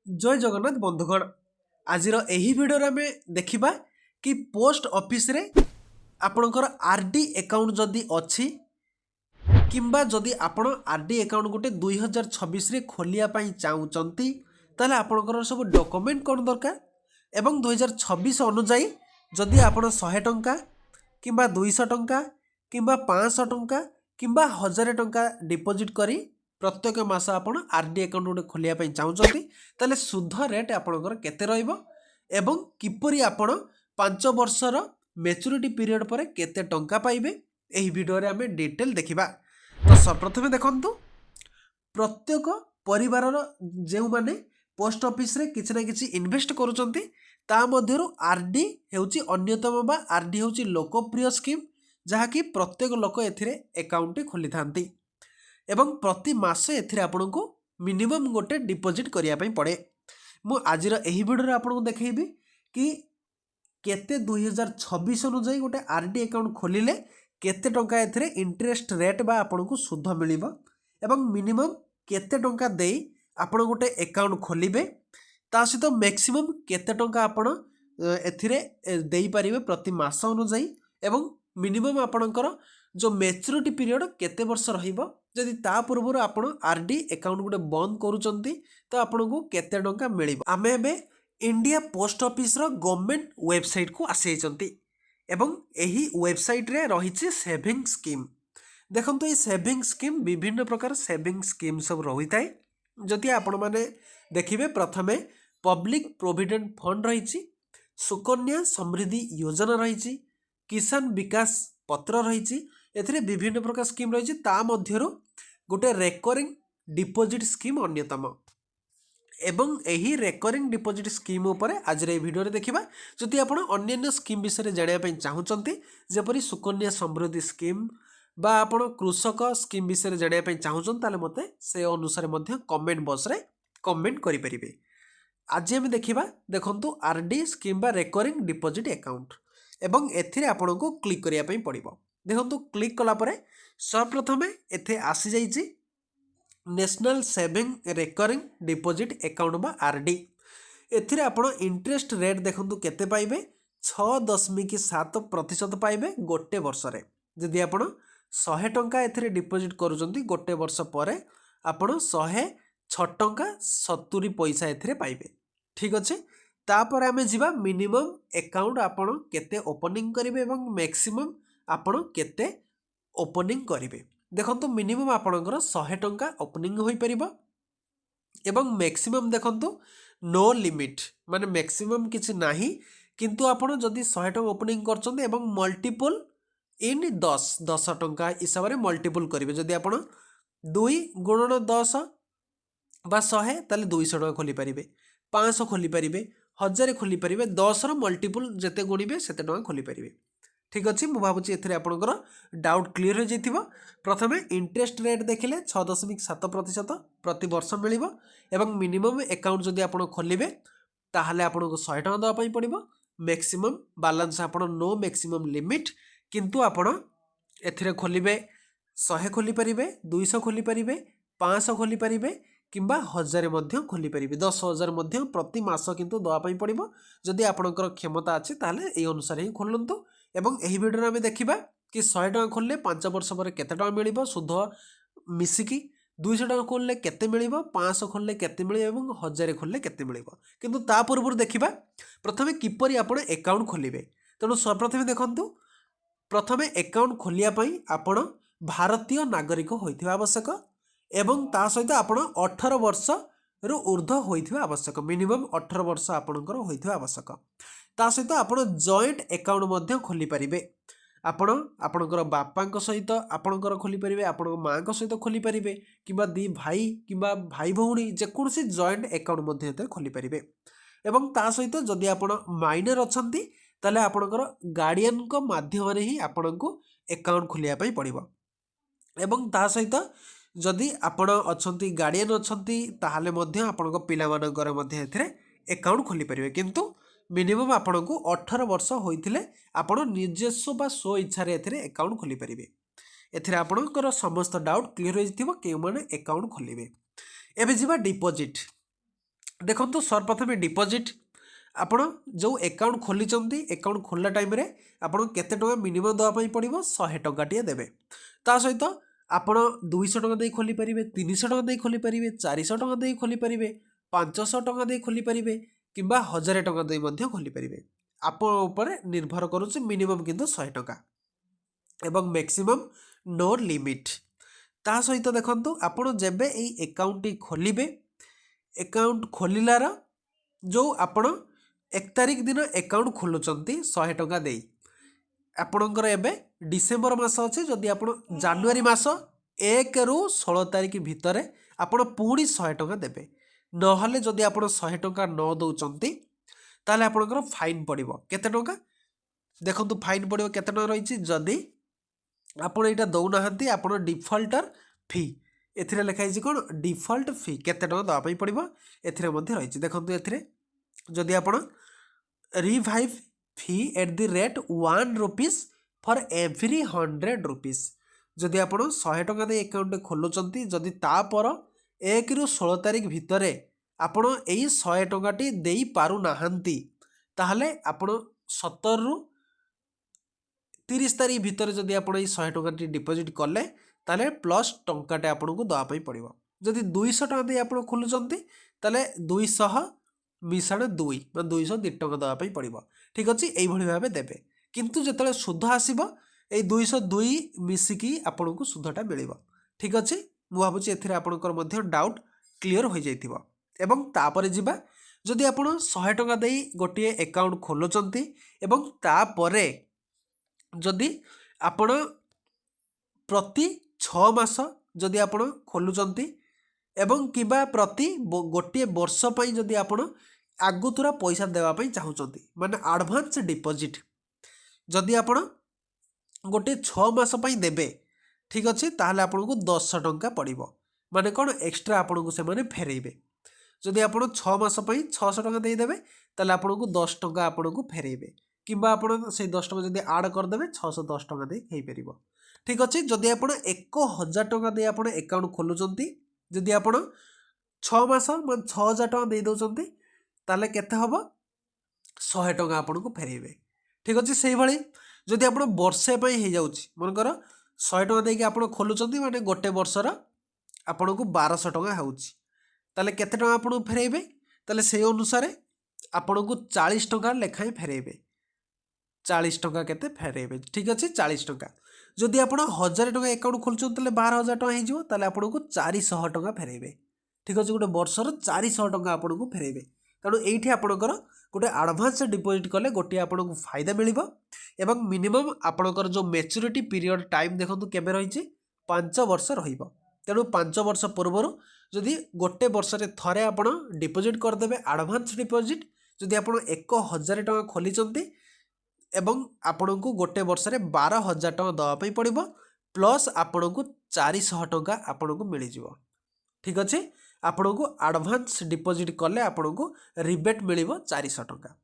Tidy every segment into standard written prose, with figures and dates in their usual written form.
जय जगन्नाथ बंधुगण। आज भिडियो आम देखा कि पोस्ट ऑफिस रे आपणकर आरडी अकाउंट जदि अच्छी किंबा जदि आपण आरडी अकाउंट गोटे 2026 रे खोलिया चाहूँगी ताले आपणकर सब डॉक्यूमेंट कौन दरकार एवं 2026 अनुजाई जदि आपण 100 टंका किंबा 200 टंका किंबा 500 टंका किंबा 1000 टंका डिपॉजिट करी प्रत्येक मास आपण आरडी अकाउंट गोटे खोलिया चाहूँगी ताले सुध रेट आपणकर केते रहइबो एवं किपरि आपण 5 वर्षर मैच्योरिटी पीरियड पर केते टंका पाइबे एही वीडियो रे आमे डिटेल देखिबा। तो सर्वप्रथमे देखंतु प्रत्येक परिवार जो माने पोस्ट ऑफिस रे किछि ना किछि इन्वेस्ट करूचंती ता मध्यरु आरडी हेउची अन्यतम बा आरडी हेउची लोकप्रिय स्कीम जहाँकि प्रत्येक लोक एथिरे अकाउंट खोली थांती एवं प्रति मास एथिरे आपनको मिनिमम गोटे डिपॉजिट करिया पई पड़े। मु आजिर एही वीडियो रे आपनको देखैबी कि केते 2026 अनुसार गोटे आरडी अकाउंट खोलिले केते टंका एथिरे इंटरेस्ट रेट बा आपनको सुध मिलिबो एवं मिनिमम केते टंका देई आपण गोटे अकाउंट खोलिबे ता सहित मैक्सिमम केते टंका आपण एथिरे देई परिबे प्रति मास अनुसार एवं मिनिमम आपणकर जो मैच्योरिटी पीरियड केते वर्ष रहिबो जदि ता पूर्व आपण आरडी अकाउंट गोटे बंद करूचंती तो आपनको केते टंका मिलिबो। आमे एबे इंडिया पोस्ट ऑफिस रो गवर्नमेंट वेबसाइट को आसी चंती एवं एही वेबसाइट रे रहिछि सेविंग स्कीम। देखंतु ए सेविंग स्कीम विभिन्न प्रकार सेविंग स्कीम सब रही थाए जदि आपण माने देखिबे प्रथमे पब्लिक प्रोविडेंट फंड रहिछि सुकन्या समृद्धि योजना रहिछि किसान विकास पत्र रहिछि एथिरे विभिन्न प्रकार स्कीम रहिछि ता मध्यरु गोटे रेकरिंग डिपॉजिट स्कीम अन्यतम एवं यही रेकरिंग डिपॉजिट स्कीम उपरे आज ए वीडियो रे देखिबा। जदि आपण अन्य स्कीम विषय रे जानिया पई चाहुचंती जेपरि सुकन्या समृद्धि स्कीम बा आपण कृषक स्कीम विषय रे जानिया पई चाहुचन ताले मते से अनुसार मध्ये कमेंट बॉक्स रे कमेंट करि परिबे। आज हम देखिबा देखंतु आरडी स्कीम बा रेकरिंग डिपॉजिट अकाउंट एवं एथिरे आपण को क्लिक करिया पई पड़िबो। देखंतु क्लिक कला परे सर्वप्रथमे एथे आसी जाईछि national saving recurring deposit account बा आरडी एथिरे आपण इंटरेस्ट रेट देखंतु केते पाइबे 6.7% पाइबे गोटे वर्ष रे जदि आपण 100 टंका एथिरे डिपॉजिट करूचंती गोटे वर्ष परे आपण 106 टंका 70 पैसा एथिरे पाइबे। ठीक अच्छे तापर आमे जिबा मिनिमम अकाउंट आपण केते ओपनिंग करिवे एवं मैक्सिमम आपण केते ओपनिंग करिवे। देखंतु मिनिमम आपणकर 100 टंका ओपनिंग होई परिबो एवं मैक्सिमम देखंतु नो लिमिट माने मैक्सिमम किछि नाही किंतु आपण जदि 100 टंका ओपनिंग करचंते एवं मल्टीपल इन 10 टंका हिसाब रे मल्टीपल करिवे जदि आपण 2 गुणन 10 बा 100 ताले 200 टंका खोली परिबे 500 खोली परिबे 1000 खोली परिबे 10 रो मल्टीपल जेते गुणिबे सेते टंका खोली परिबे। ठीक अच्छे मुझे भावुँ एथिरे आपणकर डाउट क्लीयर हो जाइथिबो। प्रथमे इंटरेस्ट रेट देखिले 6.7% प्रति वर्ष मिलिबो एवं मिनिमम अकाउंट जदि आपण खोलिबे ताहाले आपनको 100 टका दवा पई पड़िबो मैक्सिमम बैलेंस आपण नो मैक्सिमम लिमिट किंतु आपण एथिरे खोलिबे 100 खोली परिबे 200 खोली परिबे 500 खोली परिबे किंबा 1000 मध्य खोली परिबे 10,000 मध्य प्रति मास किंतु दवा पई पड़िबो जदि आपणकर क्षमता अछि ताहाले एई अनुसार ही खोलंतु। एवं एही वीडियो आमे देखिबा कि 100 टका खोलले 5 वर्ष पर केते टका मिलिबो सुध मिसिकी 200 टका खोलले केते मिलिबो 500 खोलले केते मिलिबो एवं 1000 खोलले केते मिलिबो किंतु ता पूर्व देखिबा प्रथमे किपरि आपण अकाउंट खोलिबे। तेणु सर्वप्रथमे देखंतु प्रथमे अकाउंट खोलिया पई आपण भारतीय नागरिक होइथिबा आवश्यक एवं ता सहित आपण 18 वर्ष रु ऊर्ध्व होइथिबा आवश्यक मिनिमम 18 वर्ष आपणकर होइथिबा आवश्यक ता सहित आपण जॉइंट अकाउंट मध्य खोली परिबे आपण आपणकर बापांक सहित आपणकर खोली परिबे आपण मांक सहित खोली परिबे किबा दी भाई किबा भाई भौणी जेकोसी जॉइंट अकाउंट मध्य एते खोली परिबे एवं ता सहित जदि आपण माइनर अछंती ताले आपणकर गार्डियन को माध्यम रे ही आपणको अकाउंट खोलिया पई पड़िबो एवं ता सहित जदि आपण अछंती गार्डियन अछंती ताहाले मध्य आपणको पिला मानकर मध्य एथिरे अकाउंट खोली परिबे किंतु मिनिमम आपको 18 वर्ष होइथिले आपण निजस्व बा स्व इच्छा रे एथिरे अकाउंट खोली परिबे। एथिरे आपणकर समस्त डाउट क्लियर हो जितिबो के माने अकाउंट खोलिबे। एबे जिबा डिपॉजिट देखो सर्वप्रथमे डिपोजिट आपण जो अकाउंट खोली अकाउंट खोलला टाइम रे आपण केते टका मिनिमम देवाई पड़ो 100 टकाटे देवे ता सहित आपण 200 टका दे खोली पारे 300 टका दे खोली पारे 400 टका दे खोली पारे 500 टका दे खोली पारे कि 1000 टका दे खोली पारे आपण ऊपर निर्भर करुचे मिनिमम किंतु 100 टका एवं मैक्सिमम नो लिमिट ता सहित देखंतु आपण जेबे एई अकाउंट टी खोलिबे अकाउंट खोलिलार जो आपण 1 तारिख दिन अकाउंट खोलुचंती 100 टका देई आपणकर एबे डिसेम्बर मास अच्छे जदि आपण जानुआरी मास 1 रु 16 तारिख भितर आपण पुणी 100 टका देबे नहले जदि आपण 100 टका न दउचंती ताले आपणकर फाइन पड़िबो केते टका देखंतु फाइन पड़िबो केते टका रहिछि जदि आपण एटा दउनाहंती आपण डिफॉल्टर फी एथिरे लिखा है कौन डिफॉल्ट फी केते टका दवाई पड़िबो एथिरे मध्ये रहिछि देखंतु एथिरे जदि आपण revive fee at the rate 1 rupees for every 100 rupees जदि आपण 100 टका दे अकाउंट खोलुचंती जदि तापर 1 रु 16 तारिख भितर आपण एई 100 टकाटी देई पारु नाहंती ताहले आपण 17 रु 30 तारिख भितर जदि आपण एई 100 टकाटी डिपॉजिट कले ताले प्लस टंकाटे आपको दवाई पड़ो जदि 200 टका दे आप खोलुचंती ताले 200 मिसाण 2 200 2 टका दवाई पड़ो ठीक अच्छे यही भाव देवे किंतु जिते सुध आसो ये 202 मिसिकी आपन को सुधटा मिल ठीक अच्छे मुझे भावुँ एथिरे आपंकर डाउट क्लीयर हो जाइथिबो एवं तापर जिबा जदि आप 100 टका दे गोटे अकाउंट खोलुचंती एवं तापरे जदि आपण प्रति 6 मास जदि आपण खोलुचंती एवं किबा प्रति गोटे वर्ष पई जदि आपण आगुतुरा पैसा देवाई चाहूँगी माने एडवांस डिपॉजिट जदि आपण गोटे 6 मास पई देबे ठीक अच्छे ताहले आपन को 10 टंका पड़िबो माने कौन एक्स्ट्रा आपन को से माने फेरेइबे जदि आपण 6 मास पई 600 टंका दे देबे ताहले आपन को 10 टंका आपन को फेरेइबे किंबा आपण से 10 टंका जदि ऐड कर देबे 610 टंका दे हेई परिबो ठीक अच्छे जदि आप 1000 टका दे आप अकाउंट खोलुचंती जदि आप 6 मास 6000 टका दे दउचंती ताले केते हबो 100 टका आपन को फेरेइबे ठीक अच्छे से भाई जदि आप वर्षे पई हे जाउची मनकर 100 टका देके आप खोलुचंती माने गोटे वर्षर आपन को 1200 टका होउची ताले केते टका आपन फेरेइबे ताले से अनुसार आपन को 40 टका लेखाई फेरेइबे 40 टका केते फेरेइबे ठीक अच्छे 40 टका जदि आप 1000 टका अकाउंट खोलुचंती ताले 12000 टका हे जिवो ताले आपन को 400 टका फेरेइबे ठीक अच्छे गोटे वर्षर 400 टका आपन को फेरेइबे तेणु ये आपणकर गोटे आडभांस डिपोजिट कले गोटे आपन को फायदा मिल एवं मिनिमम आपणकर जो मैच्योरिटी पीरियड टाइम देखो केबे रही 5 वर्ष तेणु 5 वर्ष पूर्वर जदि गोटे वर्ष थे आप डिपोजिट करदे आडभांस डिपोजिट जदि आप 1000 टका खोली एवं आपण को गोटे वर्ष 12000 टका दवाई पड़ो प्लस आपण को 400 टका आपण को मिल जाव ठीक अच्छे आपण को आडभांस डिपोजिट कले आपण को रिबेट मिल 400 टका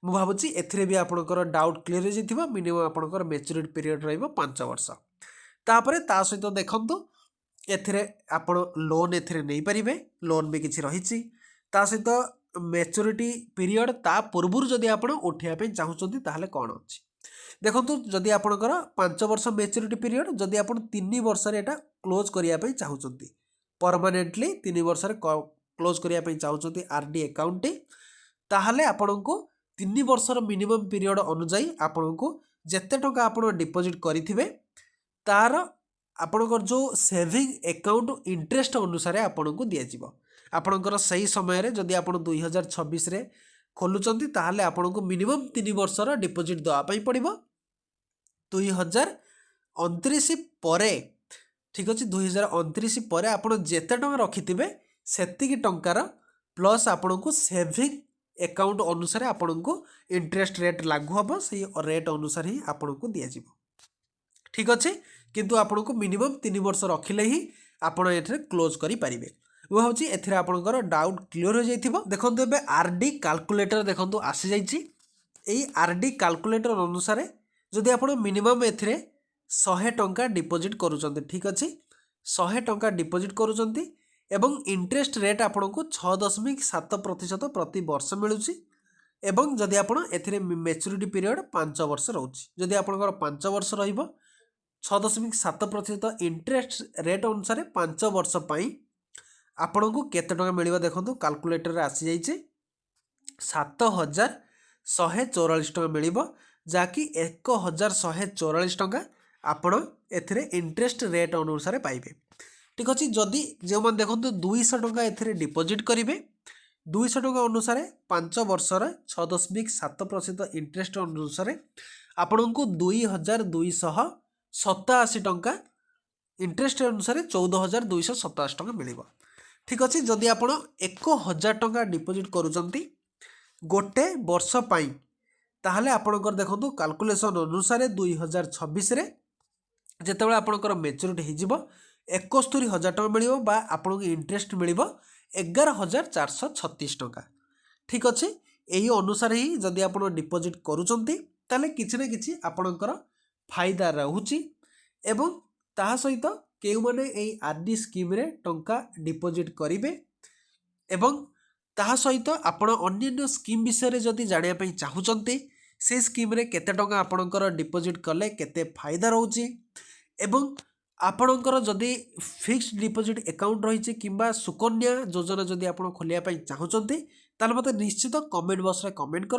मु भावुची एथिरे भी आपणकर डाउट क्लीयर हो जाइथिबो मिनिमम आपणकर मैच्योरिटी पीरियड रहइबो 5 वर्ष तापरे ता सहित देखंतु एथिरे आपण लोन एथिरे नै परिबे लोन भी किछि रहिछि ता सहित मैच्योरिटी पीरियड ता पूर्वरु जदि आपण उठिया पे चाहुचंती ताहले कोन अछि देखंतु जदि आपणकर 5 वर्ष मैच्योरिटी पीरियड जदि आपण 3 वर्ष रे एटा क्लोज करिया पे चाहुचंती परमानेंटली 3 वर्ष रे क्लोज करिया पे चाहुचंती आरडी अकाउंट ताहले आपण को 3 वर्षर मिनिमम पीरियड अनुसार आपण को जेते टका आपण डिपोजिट करिथिबे तार आपणकर जो सेविंग अकाउंट इंटरेस्ट अनुसार आपण को दिया जिवो आपणकर सही समय रे जदि आपण 2026 रे खोलुचंती ताहले आपण को मिनिमम 3 वर्षर डिपोजिट दवा पई पड़िबो 2029 परे ठीक अच्छे 2029 पर आप जिते टका रखिथे सेतिकी टंकार प्लस आपण को सेविंग अकाउंट अनुसार आपण को इंटरेस्ट रेट लागू हम से रेट अनुसार ही आपण को दि जाव ठीक अच्छे किंतु आपण को मिनिमम 3 वर्ष रखिले ही आपण एठरे क्लोज करि परिबे वो होची एथिरे आपणकर डाउट क्लियर हो जाइथिबो देखंतु एबे आरडी कैलकुलेटर देखंतु आसी जाइछि एई आरडी कैलकुलेटर अनुसार जदि आपण मिनिमम एथिरे 100 टंका डिपोजिट करूचंती ठीक अच्छे 100 टंका डिपोजिट करूचंती एवं इंटरेस्ट रेट आपको 6.7% प्रति वर्ष मिलूँ एवं जदि आप मैच्योरिटी पीरियड 5 वर्ष रोचे जदि आपंकर 5 वर्ष रहिबो 6.7% इंटरेस्ट रेट अनुसार 5 वर्ष पाई आपण को केते टका मिलिबा देखंतु कैलकुलेटर रे आसी जाइछे 7,144 टका मिलिबो जाकि 1,144 टका आपण एथिरे इंटरेस्ट रेट अनुसार पाइबे। ठीक अच्छे जदि जो मैंने देखो 200 टका एथिरे डिपोजिट करेंगे 200 टका अनुसार 5 वर्षर 6.7% इंटरेस्ट अनुसार आपण को 2,287 टका इंटरेस्ट अनुसार 14,287 टका मिल। ठीक अच्छे जदि आप 1,000 टका डिपोजिट करुँच गोटे वर्ष पाई ताहले आपणकर देखो कैलकुलेशन अनुसार 2026 रे जितेबाला आपणकर मैच्योरिटी हो 71,000 टका मिल आपको इंटरेस्ट मिल 11,436 टका। ठीक अच्छे यही अनुसार ही जदि आप डिपोजिट करुँच ताले किछि ना किछि आपणकर फायदा रोचे एवं ताहा सहित केउ माने एई आरडी स्कीम रे टंका डिपोजिट करिवे एवं ताहा सहित आपण अन्य स्कीम विषय रे जदि जानिया पई चाहुचंती से स्कीम रे केते टंका आपणकर डिपोजिट कले केते फायदा रोचे एवं आपणकर जदि फिक्स्ड डिपोजिट अकाउंट रही किंबा सुकन्या योजना जदि आप खोलिया पई चाहुचंती ताले मते निश्चित कमेंट बॉक्स रे कमेंट